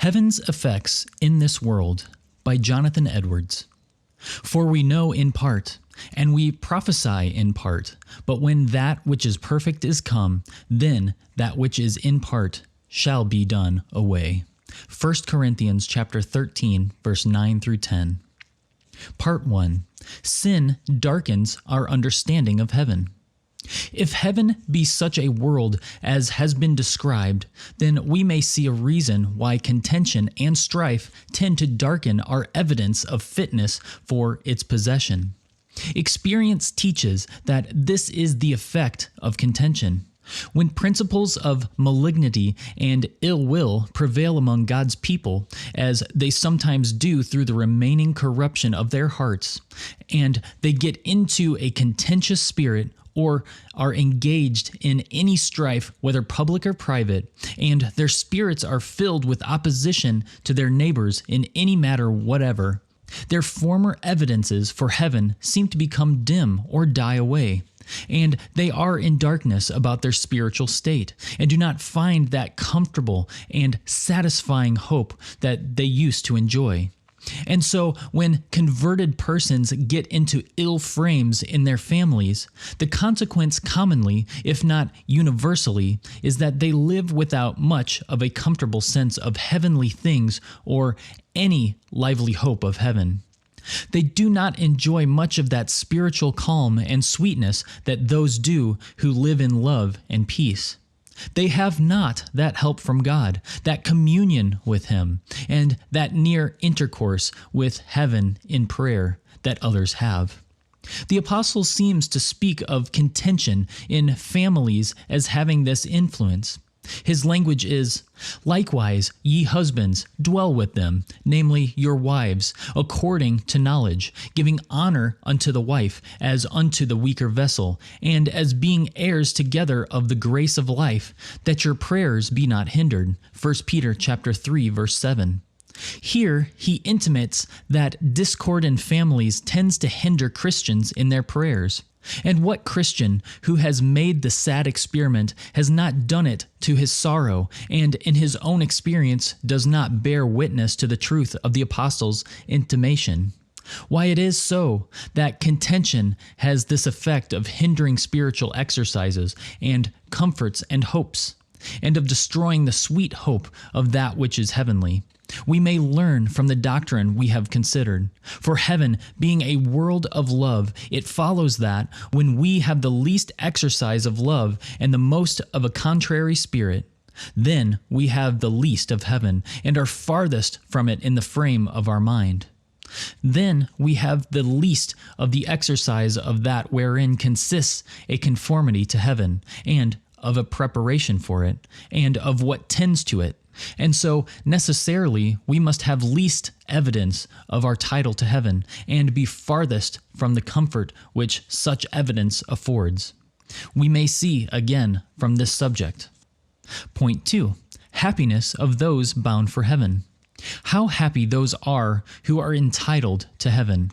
Heaven's Effects in This World by Jonathan Edwards. For we know in part, and we prophesy in part, but when that which is perfect is come, then that which is in part shall be done away. 1 Corinthians chapter 13, verse 9 through 10. Part 1. Sin darkens our understanding of heaven. If heaven be such a world as has been described, then we may see a reason why contention and strife tend to darken our evidence of fitness for its possession. Experience teaches that this is the effect of contention. When principles of malignity and ill will prevail among God's people, as they sometimes do through the remaining corruption of their hearts, and they get into a contentious spirit, or are engaged in any strife, whether public or private, and their spirits are filled with opposition to their neighbors in any matter whatever, their former evidences for heaven seem to become dim or die away, and they are in darkness about their spiritual state, and do not find that comfortable and satisfying hope that they used to enjoy. And so, when converted persons get into ill frames in their families, the consequence commonly, if not universally, is that they live without much of a comfortable sense of heavenly things or any lively hope of heaven. They do not enjoy much of that spiritual calm and sweetness that those do who live in love and peace. They have not that help from God, that communion with Him, and that near intercourse with heaven in prayer that others have. The apostle seems to speak of contention in families as having this influence. His language is, "Likewise, ye husbands, dwell with them, namely your wives, according to knowledge, giving honor unto the wife as unto the weaker vessel, and as being heirs together of the grace of life, that your prayers be not hindered." 1 Peter chapter 3, verse 7. Here he intimates that discord in families tends to hinder Christians in their prayers. And what Christian who has made the sad experiment has not done it to his sorrow, and in his own experience does not bear witness to the truth of the apostle's intimation? Why, it is so that contention has this effect of hindering spiritual exercises and comforts and hopes, and of destroying the sweet hope of that which is heavenly. We may learn from the doctrine we have considered. For heaven being a world of love, it follows that when we have the least exercise of love and the most of a contrary spirit, then we have the least of heaven and are farthest from it in the frame of our mind. Then we have the least of the exercise of that wherein consists a conformity to heaven, and of a preparation for it, and of what tends to it. And so, necessarily, we must have least evidence of our title to heaven, and be farthest from the comfort which such evidence affords. We may see again from this subject. Point 2. Happiness of those bound for heaven. How happy those are who are entitled to heaven.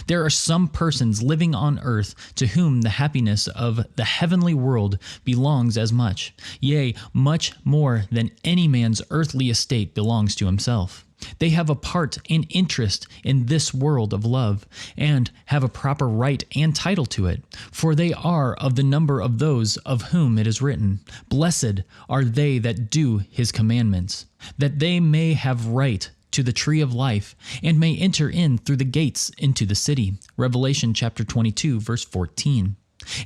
There are some persons living on earth to whom the happiness of the heavenly world belongs as much, yea, much more than any man's earthly estate belongs to himself. They have a part and interest in this world of love, and have a proper right and title to it, for they are of the number of those of whom it is written, "Blessed are they that do His commandments, that they may have right to the tree of life, and may enter in through the gates into the city." Revelation chapter 22, verse 14.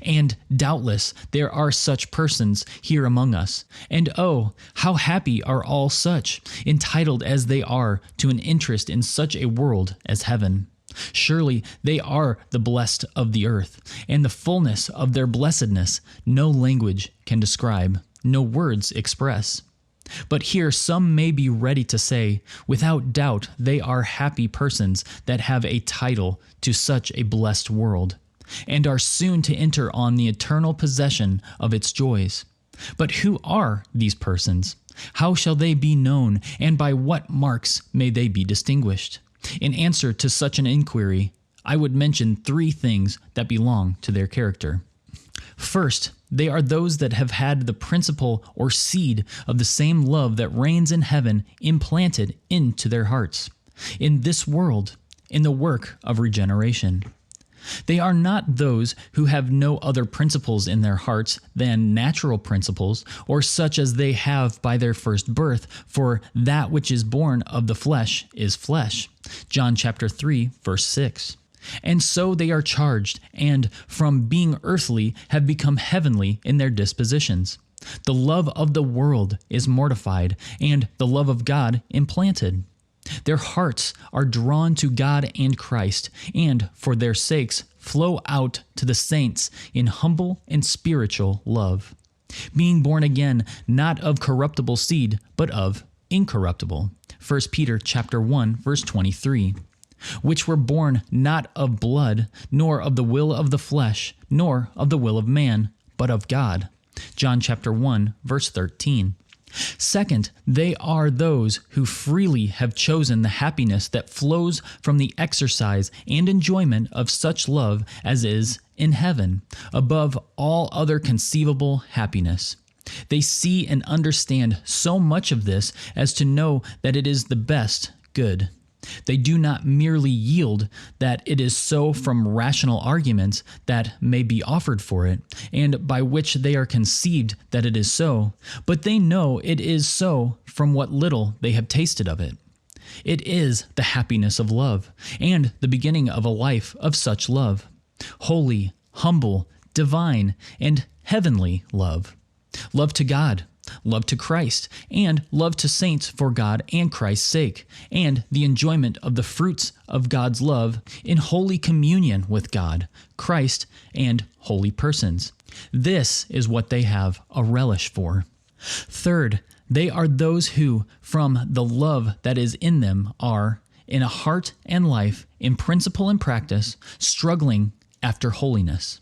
And doubtless there are such persons here among us. And oh, how happy are all such, entitled as they are to an interest in such a world as heaven. Surely they are the blessed of the earth, and the fullness of their blessedness no language can describe, no words express. But here some may be ready to say, without doubt they are happy persons that have a title to such a blessed world, and are soon to enter on the eternal possession of its joys. But who are these persons? How shall they be known, and by what marks may they be distinguished? In answer to such an inquiry, I would mention 3 things that belong to their character. First, They are those that have had the principle or seed of the same love that reigns in heaven implanted into their hearts, in this world, in the work of regeneration. They are not those who have no other principles in their hearts than natural principles, or such as they have by their first birth, for that which is born of the flesh is flesh. John chapter 3, verse 6. And so they are charged, and from being earthly have become heavenly in their dispositions. The love of the world is mortified, and the love of God implanted. Their hearts are drawn to God and Christ, and for their sakes flow out to the saints in humble and spiritual love, being born again, not of corruptible seed, but of incorruptible. 1 Peter chapter 1, verse 23. Which were born not of blood, nor of the will of the flesh, nor of the will of man, but of God. John chapter 1, verse 13. Second, they are those who freely have chosen the happiness that flows from the exercise and enjoyment of such love as is in heaven, above all other conceivable happiness. They see and understand so much of this as to know that it is the best good. They do not merely yield that it is so from rational arguments that may be offered for it, and by which they are conceived that it is so, but they know it is so from what little they have tasted of it. It is the happiness of love, and the beginning of a life of such love, holy, humble, divine, and heavenly love. Love to God, love to Christ, and love to saints for God and Christ's sake, and the enjoyment of the fruits of God's love in holy communion with God, Christ, and holy persons. This is what they have a relish for. Third, they are those who, from the love that is in them, are, in a heart and life, in principle and practice, struggling after holiness.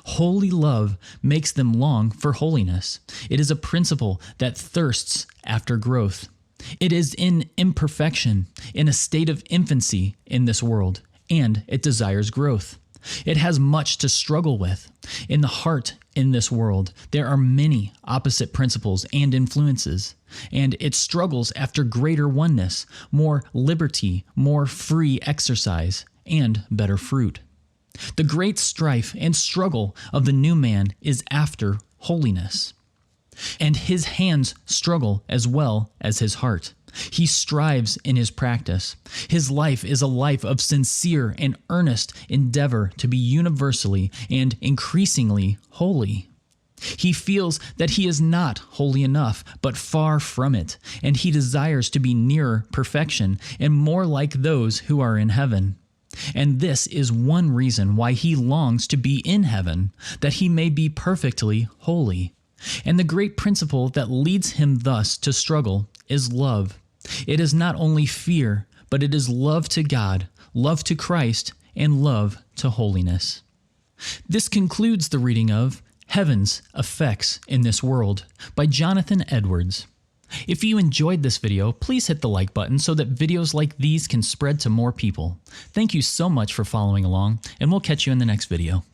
Holy love makes them long for holiness. It is a principle that thirsts after growth. It is in imperfection, in a state of infancy in this world, and it desires growth. It has much to struggle with. In the heart in this world, there are many opposite principles and influences, and it struggles after greater oneness, more liberty, more free exercise, and better fruit. The great strife and struggle of the new man is after holiness. And his hands struggle as well as his heart. He strives in his practice. His life is a life of sincere and earnest endeavor to be universally and increasingly holy. He feels that he is not holy enough, but far from it, and he desires to be nearer perfection and more like those who are in heaven. And this is one reason why he longs to be in heaven, that he may be perfectly holy. And the great principle that leads him thus to struggle is love. It is not only fear, but it is love to God, love to Christ, and love to holiness. This concludes the reading of Heaven's Effects in This World by Jonathan Edwards. If you enjoyed this video, please hit the like button so that videos like these can spread to more people. Thank you so much for following along, and we'll catch you in the next video.